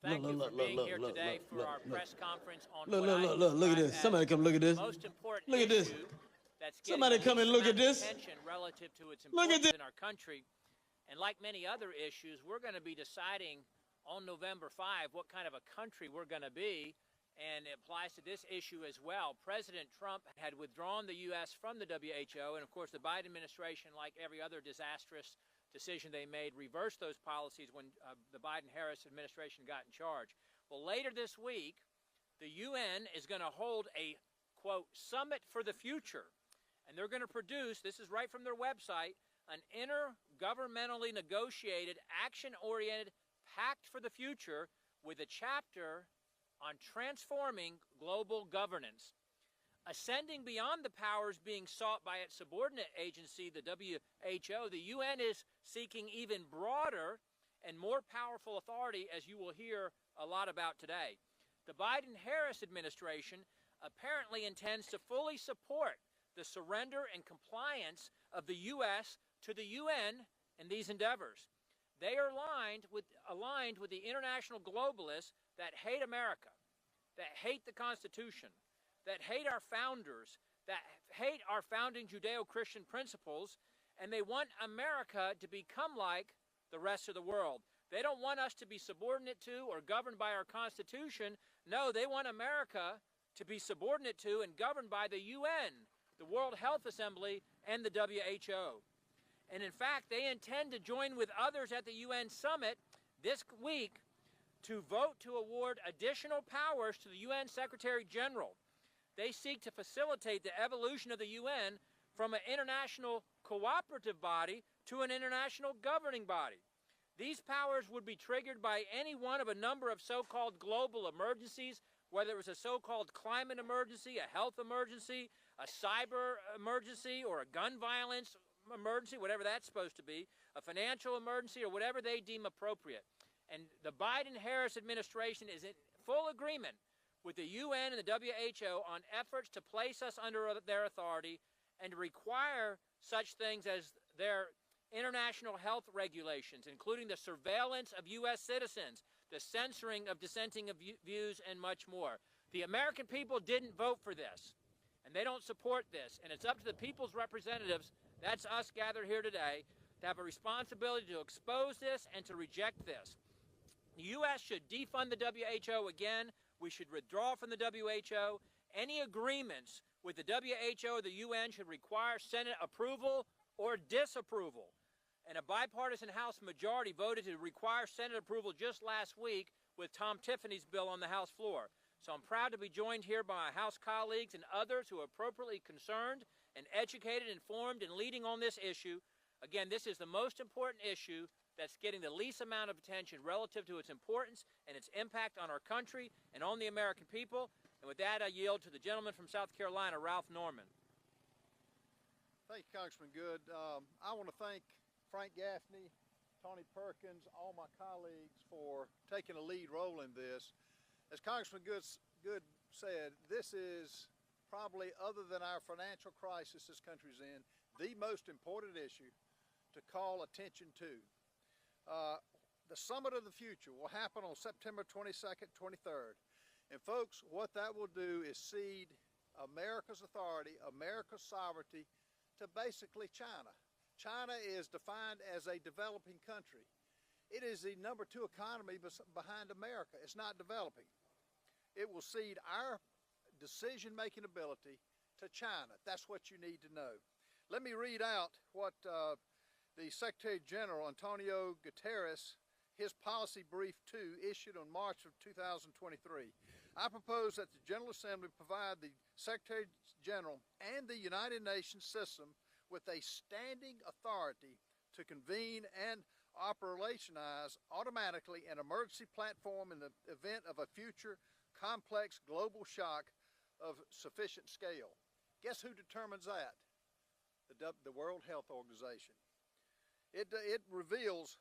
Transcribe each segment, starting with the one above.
Thank you for being here today for our press conference on Look at this. Somebody come look at the this. most important Look at this. issue that's getting Somebody the come and least look at amount of this. attention relative to its Look at importance this. in our country. And like many other issues, we're going to be deciding on November 5 what kind of a country we're going to be, and it applies to this issue as well. President Trump had withdrawn the U.S. from the WHO, and of course the Biden administration, like every other disastrous decision they made, reversed those policies when the Biden-Harris administration got in charge. Well, later this week, the UN is going to hold a, quote, summit for the future. And they're going to produce, this is right from their website, an intergovernmentally negotiated, action-oriented pact for the future with a chapter on transforming global governance. Ascending beyond the powers being sought by its subordinate agency, the WHO, the UN is seeking even broader and more powerful authority, as you will hear a lot about today. The Biden-Harris administration apparently intends to fully support the surrender and compliance of the U.S. to the UN in these endeavors. They are aligned with the international globalists that hate America, that hate the Constitution, that hate our founders, that hate our founding Judeo-Christian principles, and they want America to become like the rest of the world. They don't want us to be subordinate to or governed by our Constitution. No, they want America to be subordinate to and governed by the UN, the World Health Assembly, and the WHO. And in fact, they intend to join with others at the UN summit this week to vote to award additional powers to the UN Secretary General. They seek to facilitate the evolution of the UN from an international cooperative body to an international governing body. These powers would be triggered by any one of a number of so-called global emergencies, whether it was a so-called climate emergency, a health emergency, a cyber emergency, or a gun violence emergency, whatever that's supposed to be, a financial emergency, or whatever they deem appropriate. And the Biden-Harris administration is in full agreement with the UN and the WHO on efforts to place us under their authority and to require such things as their international health regulations, including the surveillance of U.S. citizens, the censoring of dissenting views, and much more. The American people didn't vote for this, and they don't support this, and it's up to the people's representatives, that's us gathered here today, to have a responsibility to expose this and to reject this. The U.S. should defund the WHO again. We should withdraw from the WHO. Any agreements with the WHO or the UN should require Senate approval or disapproval. And a bipartisan House majority voted to require Senate approval just last week with Tom Tiffany's bill on the House floor. So I'm proud to be joined here by my House colleagues and others who are appropriately concerned and educated, informed, and leading on this issue. Again, this is the most important issue that's getting the least amount of attention relative to its importance and its impact on our country and on the American people. And with that, I yield to the gentleman from South Carolina, Ralph Norman. Thank you, Congressman Good. I want to thank Frank Gaffney, Tony Perkins, all my colleagues for taking a lead role in this. As Congressman Good said, this is probably, other than our financial crisis this country's in, the most important issue to call attention to. The Summit of the Future will happen on September 22nd, 23rd. And folks, what that will do is cede America's authority, America's sovereignty to basically China. China is defined as a developing country. It is the number 2 economy behind America. It's not developing. It will cede our decision-making ability to China. That's what you need to know. Let me read out what the Secretary General, Antonio Guterres, his policy brief 2, issued on March of 2023. I propose that the General Assembly provide the Secretary General and the United Nations system with a standing authority to convene and operationalize automatically an emergency platform in the event of a future complex global shock of sufficient scale. Guess who determines that? The World Health Organization. It reveals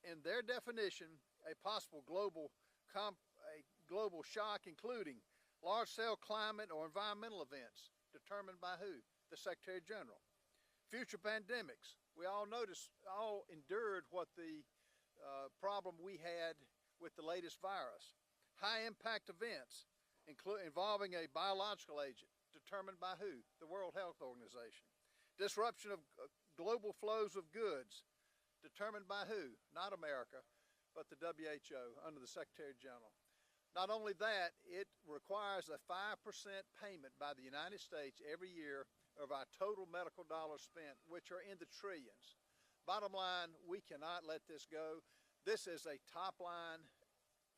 in their definition a possible global shock, including large-scale climate or environmental events, determined by who? The Secretary General. Future pandemics. We all endured what the problem we had with the latest virus. High impact events involving a biological agent determined by who? The World Health Organization. Disruption of global flows of goods determined by who? Not America, but the WHO under the Secretary General. Not only that, it requires a 5% payment by the United States every year of our total medical dollars spent, which are in the trillions. Bottom line, we cannot let this go. This is a top line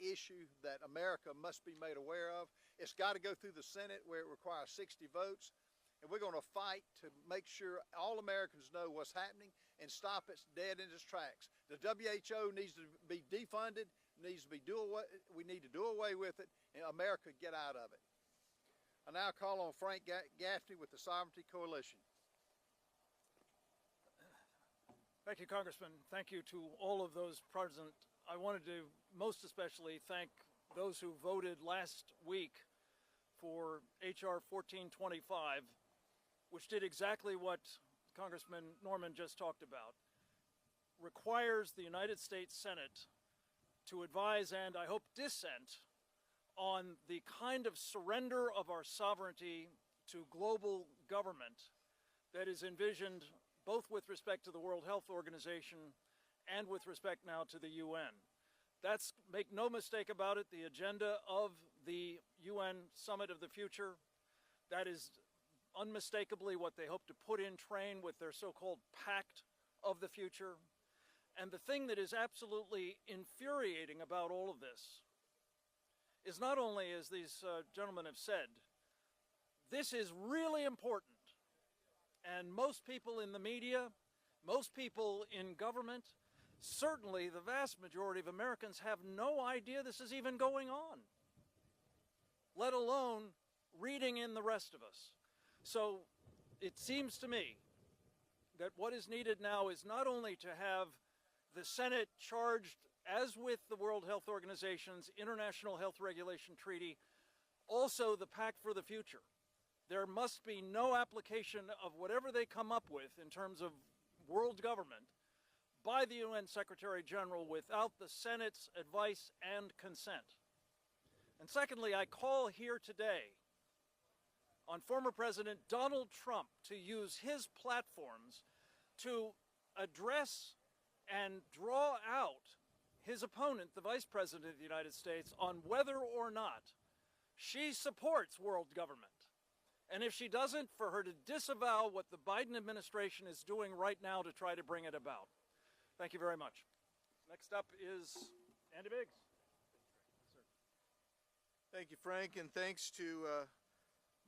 issue that America must be made aware of. It's got to go through the Senate where it requires 60 votes. And we're going to fight to make sure all Americans know what's happening and stop it dead in its tracks. The WHO needs to be defunded. We need to do away with it, and America get out of it. I now call on Frank Gaffney with the Sovereignty Coalition. Thank you, Congressman. Thank you to all of those present. I wanted to most especially thank those who voted last week for H.R. 1425, which did exactly what Congressman Norman just talked about. Requires the United States Senate to advise and, I hope, dissent on the kind of surrender of our sovereignty to global government that is envisioned both with respect to the World Health Organization and with respect now to the UN. That's, make no mistake about it, the agenda of the UN Summit of the Future. That is unmistakably what they hope to put in train with their so-called Pact of the Future. And the thing that is absolutely infuriating about all of this is not only, as these gentlemen have said, this is really important. And most people in the media, most people in government, certainly the vast majority of Americans have no idea this is even going on, let alone reading in the rest of us. So it seems to me that what is needed now is not only to have the Senate charged, as with the World Health Organization's International Health Regulation Treaty, also the Pact for the Future. There must be no application of whatever they come up with in terms of world government by the UN Secretary General without the Senate's advice and consent. And secondly, I call here today on former President Donald Trump to use his platforms to address and draw out his opponent, the Vice President of the United States, on whether or not she supports world government. And if she doesn't, for her to disavow what the Biden administration is doing right now to try to bring it about. Thank you very much. Next up is Andy Biggs. Thank you, Frank, and thanks to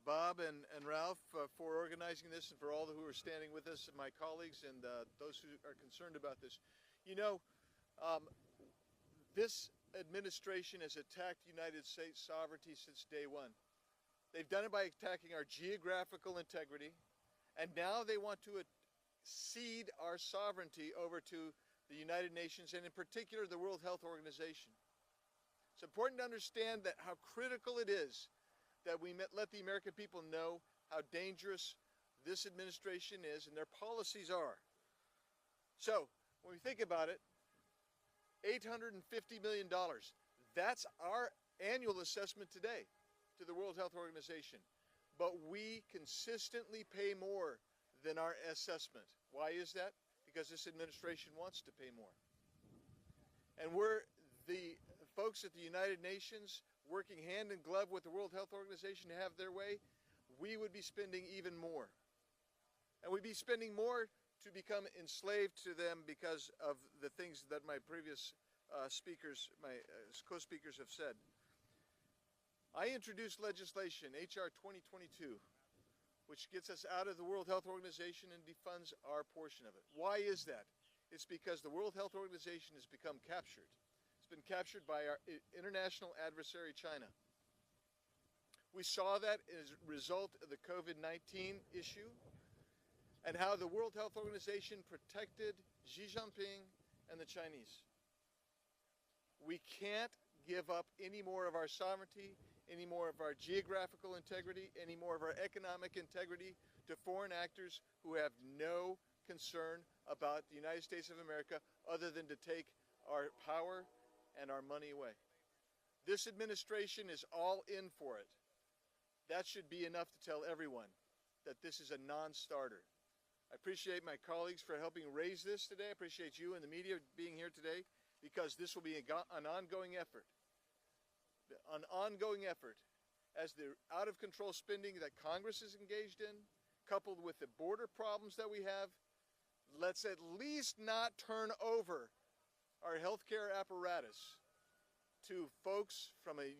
Bob and Ralph for organizing this and for all who are standing with us, and my colleagues and those who are concerned about this. You know, this administration has attacked United States sovereignty since day one. They've done it by attacking our geographical integrity, and now they want to cede our sovereignty over to the United Nations, and in particular the World Health Organization. It's important to understand that how critical it is that we let the American people know how dangerous this administration is and their policies are. So, when we think about it, $850 million, that's our annual assessment today to the World Health Organization. But we consistently pay more than our assessment. Why is that? Because this administration wants to pay more. And we're the folks at the United Nations working hand in glove with the World Health Organization to have their way, we would be spending even more. And we'd be spending more to become enslaved to them because of the things that my previous speakers, my co-speakers have said. I introduced legislation, H.R. 2022, which gets us out of the World Health Organization and defunds our portion of it. Why is that? It's because the World Health Organization has become captured. It's been captured by our international adversary, China. We saw that as a result of the COVID-19 issue and how the World Health Organization protected Xi Jinping and the Chinese. We can't give up any more of our sovereignty, any more of our geographical integrity, any more of our economic integrity to foreign actors who have no concern about the United States of America other than to take our power and our money away. This administration is all in for it. That should be enough to tell everyone that this is a non-starter. I appreciate my colleagues for helping raise this today. I appreciate you and the media being here today, because this will be an ongoing effort. An ongoing effort as the out-of-control spending that Congress is engaged in, coupled with the border problems that we have. Let's at least not turn over our healthcare apparatus to folks from a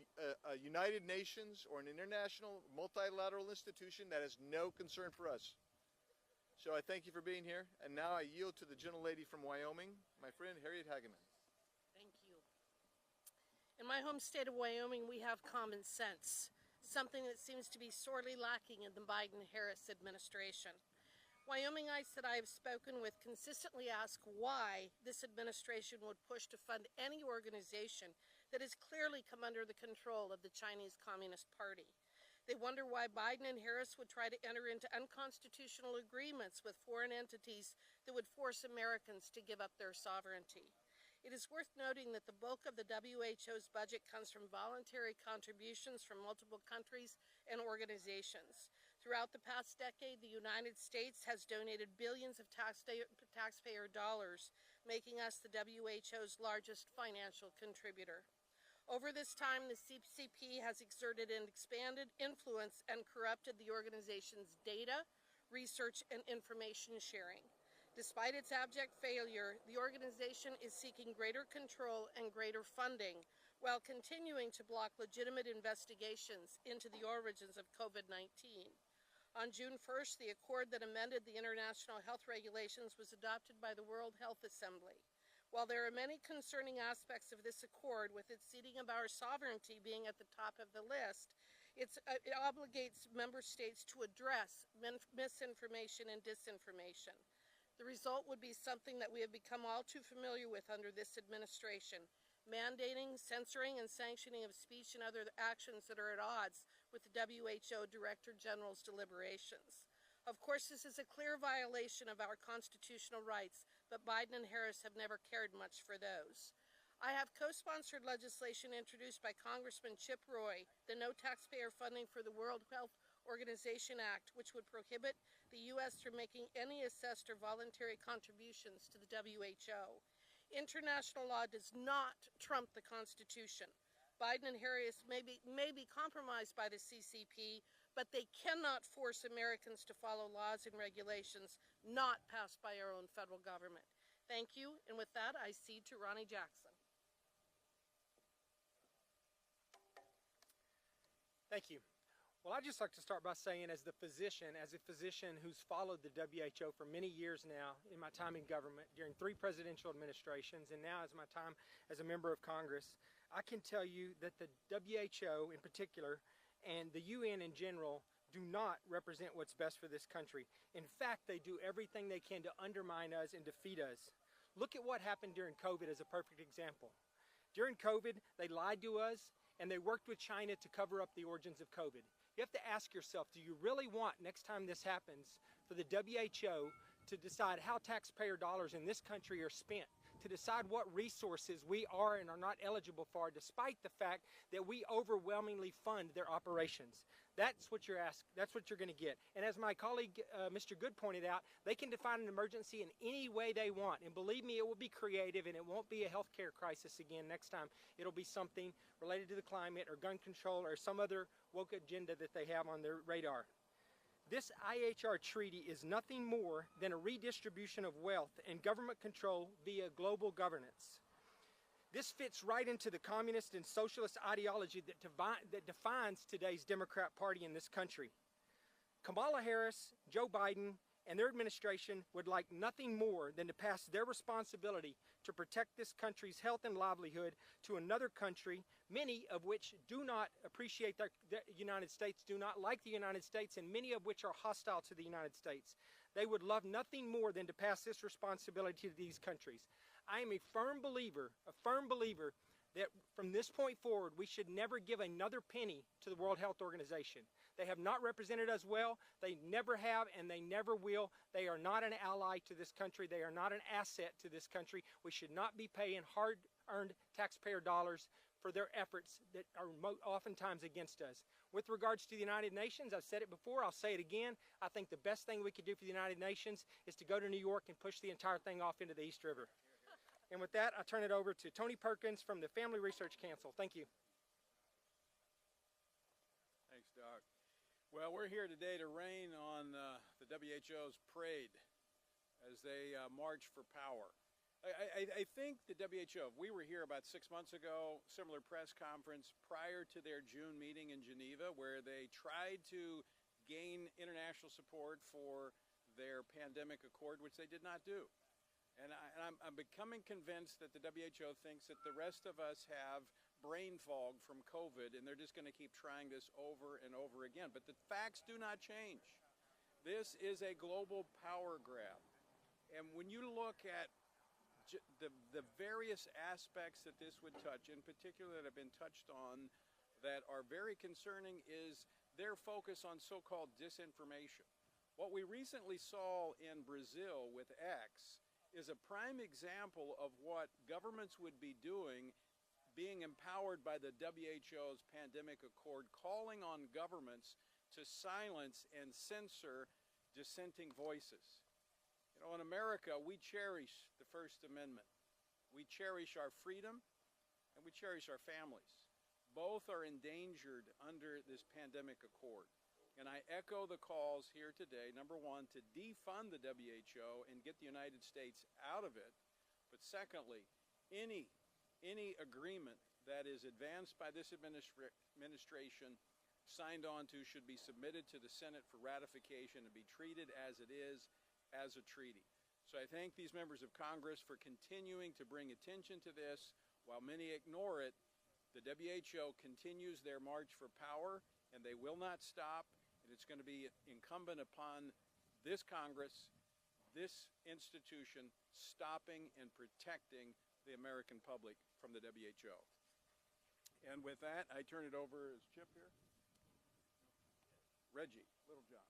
United Nations or an international multilateral institution that has no concern for us. So I thank you for being here, and now I yield to the gentlelady from Wyoming, my friend Harriet Hageman. Thank you. In my home state of Wyoming, we have common sense, something that seems to be sorely lacking in the Biden-Harris administration. Wyomingites that I have spoken with consistently ask why this administration would push to fund any organization that has clearly come under the control of the Chinese Communist Party. They wonder why Biden and Harris would try to enter into unconstitutional agreements with foreign entities that would force Americans to give up their sovereignty. It is worth noting that the bulk of the WHO's budget comes from voluntary contributions from multiple countries and organizations. Throughout the past decade, the United States has donated billions of taxpayer dollars, making us the WHO's largest financial contributor. Over this time, the CCP has exerted an expanded influence and corrupted the organization's data, research, and information sharing. Despite its abject failure, the organization is seeking greater control and greater funding while continuing to block legitimate investigations into the origins of COVID-19. On June 1st, the accord that amended the international health regulations was adopted by the World Health Assembly. While there are many concerning aspects of this accord, with its ceding of our sovereignty being at the top of the list, it obligates member states to address misinformation and disinformation. The result would be something that we have become all too familiar with under this administration: mandating, censoring, and sanctioning of speech and other actions that are at odds with the WHO Director General's deliberations. Of course, this is a clear violation of our constitutional rights, but Biden and Harris have never cared much for those. I have co-sponsored legislation introduced by Congressman Chip Roy, the No Taxpayer Funding for the World Health Organization Act, which would prohibit the U.S. from making any assessed or voluntary contributions to the WHO. International law does not trump the Constitution. Biden and Harris may be compromised by the CCP, but they cannot force Americans to follow laws and regulations not passed by our own federal government. Thank you, and with that, I cede to Ronnie Jackson. Thank you. Well, I'd just like to start by saying, as a physician who's followed the WHO for many years now, in my time in government, during 3 presidential administrations, and now as my time as a member of Congress, I can tell you that the WHO in particular and the UN in general do not represent what's best for this country. In fact, they do everything they can to undermine us and defeat us. Look at what happened during COVID as a perfect example. During COVID, they lied to us, and they worked with China to cover up the origins of COVID. You have to ask yourself, do you really want, next time this happens, for the WHO to decide how taxpayer dollars in this country are spent, to decide what resources we are and are not eligible for, despite the fact that we overwhelmingly fund their operations? That's what you're asked. That's what you're going to get. And as my colleague, Mr. Good, pointed out, they can define an emergency in any way they want. And believe me, it will be creative, and it won't be a healthcare crisis again next time. It'll be something related to the climate or gun control or some other woke agenda that they have on their radar. This IHR treaty is nothing more than a redistribution of wealth and government control via global governance. This fits right into the communist and socialist ideology that defines today's Democrat Party in this country. Kamala Harris, Joe Biden, and their administration would like nothing more than to pass their responsibility to protect this country's health and livelihood to another country, many of which do not appreciate the United States, do not like the United States, and many of which are hostile to the United States. They would love nothing more than to pass this responsibility to these countries. I am a firm believer that from this point forward, we should never give another penny to the World Health Organization. They have not represented us well. They never have, and they never will. They are not an ally to this country. They are not an asset to this country. We should not be paying hard-earned taxpayer dollars for their efforts that are oftentimes against us. With regards to the United Nations, I've said it before, I'll say it again, I think the best thing we could do for the United Nations is to go to New York and push the entire thing off into the East River. And with that, I turn it over to Tony Perkins from the Family Research Council. Thank you. Thanks, Doc. Well, we're here today to rain on the WHO's parade as they march for power. I think the WHO, we were here about 6 months ago, similar press conference prior to their June meeting in Geneva, where they tried to gain international support for their pandemic accord, which they did not do. And I'm becoming convinced that the WHO thinks that the rest of us have brain fog from COVID, and they're just going to keep trying this over and over again. But the facts do not change. This is a global power grab. And when you look at the various aspects that this would touch, in particular that have been touched on, that are very concerning, is their focus on so-called disinformation. What we recently saw in Brazil with X is a prime example of what governments would be doing, being empowered by the WHO's pandemic accord, calling on governments to silence and censor dissenting voices. You know, in America, we cherish the First Amendment. We cherish our freedom, and we cherish our families. Both are endangered under this pandemic accord. And I echo the calls here today, number one, to defund the WHO and get the United States out of it. But secondly, any agreement that is advanced by this administration, signed on to, should be submitted to the Senate for ratification and be treated as it is, as a treaty. So I thank these members of Congress for continuing to bring attention to this. While many ignore it, the WHO continues their march for power, and they will not stop. And it's going to be incumbent upon this Congress, this institution, stopping and protecting the American public from the WHO. And with that, I turn it over, is Chip here? Reggie Littlejohn.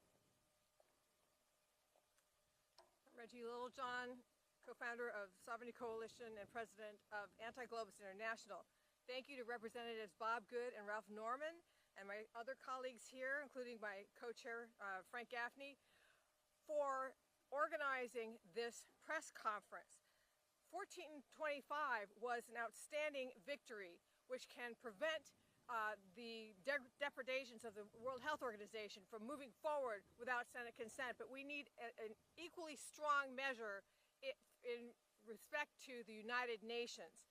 Reggie Littlejohn, co-founder of Sovereignty Coalition and president of Anti-Globalist International. Thank you to Representatives Bob Good and Ralph Norman and my other colleagues here, including my co-chair, Frank Gaffney, for organizing this press conference. 1425 was an outstanding victory, which can prevent the depredations of the World Health Organization from moving forward without Senate consent, but we need an equally strong measure in respect to the United Nations.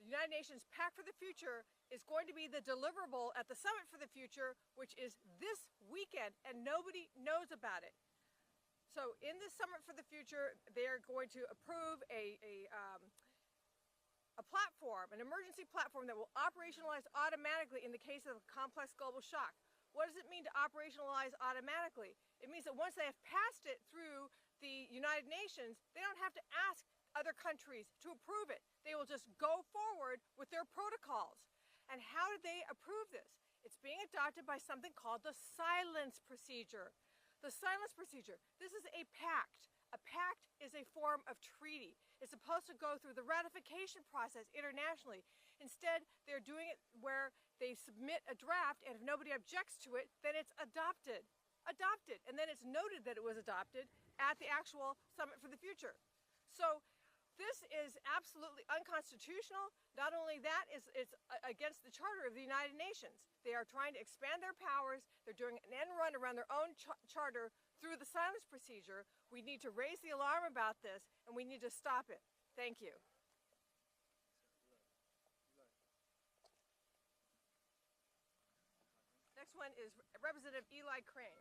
The United Nations Pact for the Future is going to be the deliverable at the Summit for the Future, which is this weekend, and nobody knows about it. So in this Summit for the Future, they're going to approve a platform, an emergency platform that will operationalize automatically in the case of a complex global shock. What does it mean to operationalize automatically? It means that once they have passed it through the United Nations, they don't have to ask other countries to approve it. They will just go forward with their protocols. And how did they approve this? It's being adopted by something called the silence procedure. The silence procedure, this is a pact. A pact is a form of treaty. It's supposed to go through the ratification process internationally. Instead, they're doing it where they submit a draft, and if nobody objects to it, then it's adopted. Adopted. And then it's noted that it was adopted at the actual Summit for the Future. So this is absolutely unconstitutional. Not only that, it's against the Charter of the United Nations. They are trying to expand their powers. They're doing an end run around their own charter through the silence procedure. We need to raise the alarm about this, and we need to stop it. Thank you. Next one is Representative Eli Crane.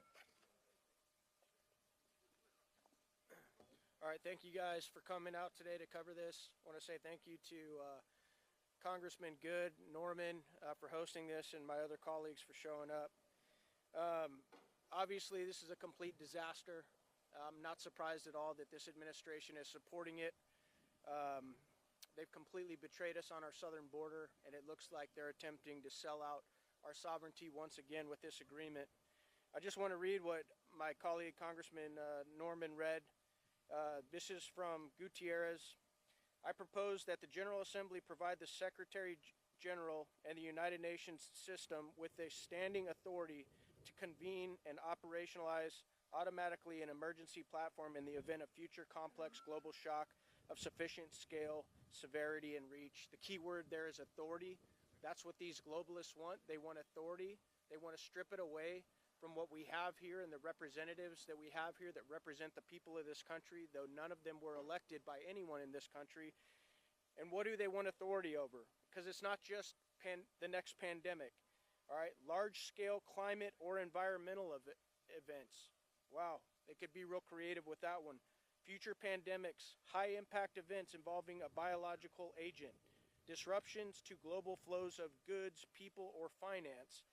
All right, thank you guys for coming out today to cover this. I want to say thank you to Congressman Good, Norman for hosting this, and my other colleagues for showing up. Obviously, this is a complete disaster. I'm not surprised at all that this administration is supporting it. They've completely betrayed us on our southern border, and it looks like they're attempting to sell out our sovereignty once again with this agreement. I just want to read what my colleague Congressman Norman read. This is from Gutierrez. I propose that the General Assembly provide the Secretary General and the United Nations system with a standing authority to convene and operationalize automatically an emergency platform in the event of future complex global shock of sufficient scale, severity, and reach. The key word there is authority. That's what these globalists want. They want authority. They want to strip it away from what we have here and the representatives that we have here that represent the people of this country, though none of them were elected by anyone in this country. And what do they want authority over? Because it's not just the next pandemic. All right, large-scale climate or environmental events. Wow, they could be real creative with that one. Future pandemics, high-impact events involving a biological agent, disruptions to global flows of goods, people, or finance,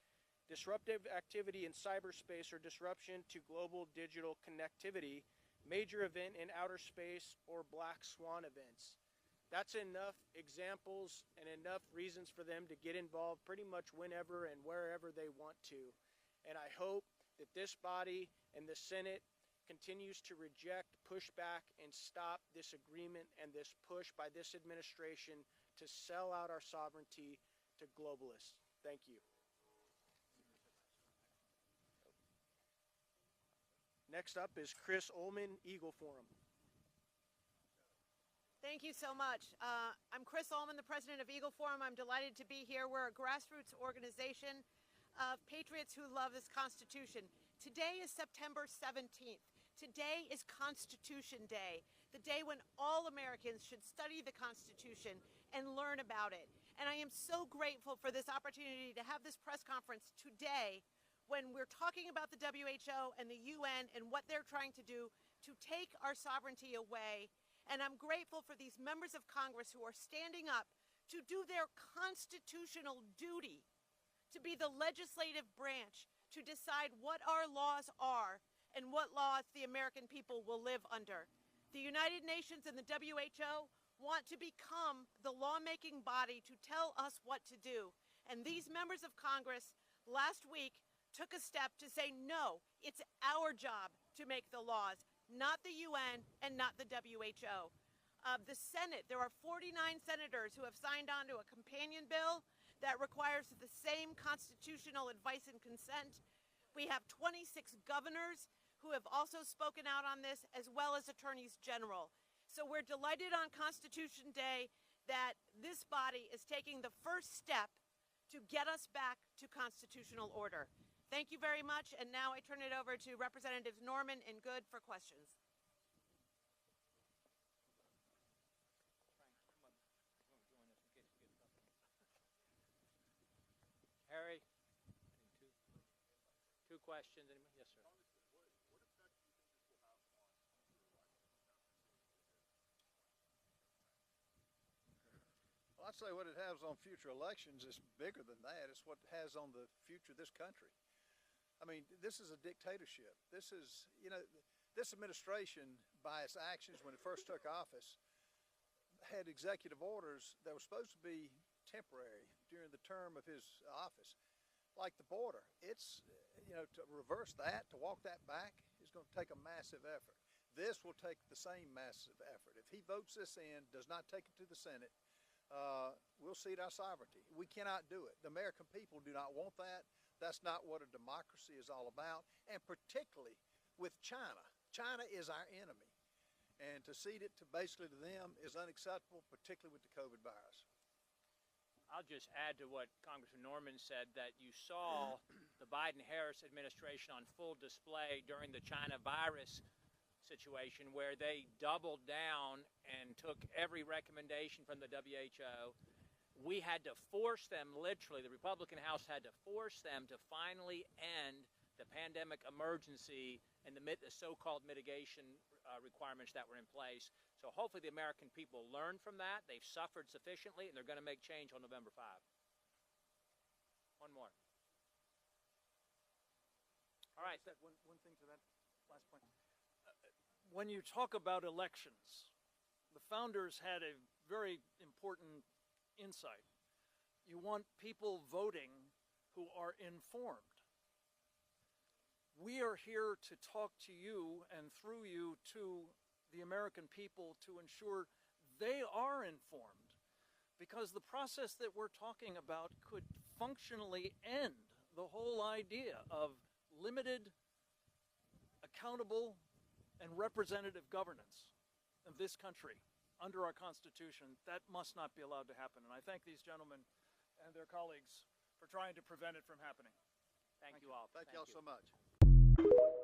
disruptive activity in cyberspace or disruption to global digital connectivity, major event in outer space, or black swan events. That's enough examples and enough reasons for them to get involved pretty much whenever and wherever they want to. And I hope that this body and the Senate continues to reject, push back, and stop this agreement and this push by this administration to sell out our sovereignty to globalists. Thank you. Next up is Chris Ullman, Eagle Forum. Thank you so much. I'm Chris Ullman, the president of Eagle Forum. I'm delighted to be here. We're a grassroots organization of patriots who love this Constitution. Today is September 17th. Today is Constitution Day, the day when all Americans should study the Constitution and learn about it. And I am so grateful for this opportunity to have this press conference today when we're talking about the WHO and the UN and what they're trying to do to take our sovereignty away. And I'm grateful for these members of Congress who are standing up to do their constitutional duty, to be the legislative branch, to decide what our laws are and what laws the American people will live under. The United Nations and the WHO want to become the lawmaking body to tell us what to do. And these members of Congress last week took a step to say, no, it's our job to make the laws, not the UN and not the WHO. The Senate, there are 49 senators who have signed on to a companion bill that requires the same constitutional advice and consent. We have 26 governors who have also spoken out on this, as well as attorneys general. So we're delighted on Constitution Day that this body is taking the first step to get us back to constitutional order. Thank you very much, and now I turn it over to Representatives Norman and Good for questions. Harry, two questions. Yes, sir. Well, I'd say what it has on future elections is bigger than that. It's what it has on the future of this country. I mean, this is a dictatorship. This is, this administration, by its actions when it first took office, had executive orders that were supposed to be temporary during the term of his office, like the border. It's, to reverse that, to walk that back, is going to take a massive effort. This will take the same massive effort. If he votes this in, does not take it to the Senate, we'll cede our sovereignty. We cannot do it. The American people do not want that. That's not what a democracy is all about, and particularly with China. China is our enemy, and to cede it to basically to them is unacceptable, particularly with the COVID virus. I'll just add to what Congressman Norman said, that you saw the Biden-Harris administration on full display during the China virus situation, where they doubled down and took every recommendation from the WHO. We had to force them, literally, the Republican House had to force them to finally end the pandemic emergency and the so-called mitigation requirements that were in place. So hopefully the American people learn from that. They've suffered sufficiently, and they're going to make change on November 5. One more. All right. One thing to that last point. When you talk about elections, the founders had a very important insight. You want people voting who are informed. We are here to talk to you and through you to the American people to ensure they are informed, because the process that we're talking about could functionally end the whole idea of limited, accountable, and representative governance of this country under our Constitution. That must not be allowed to happen. And I thank these gentlemen and their colleagues for trying to prevent it from happening. Thank you all. Thank y'all so much.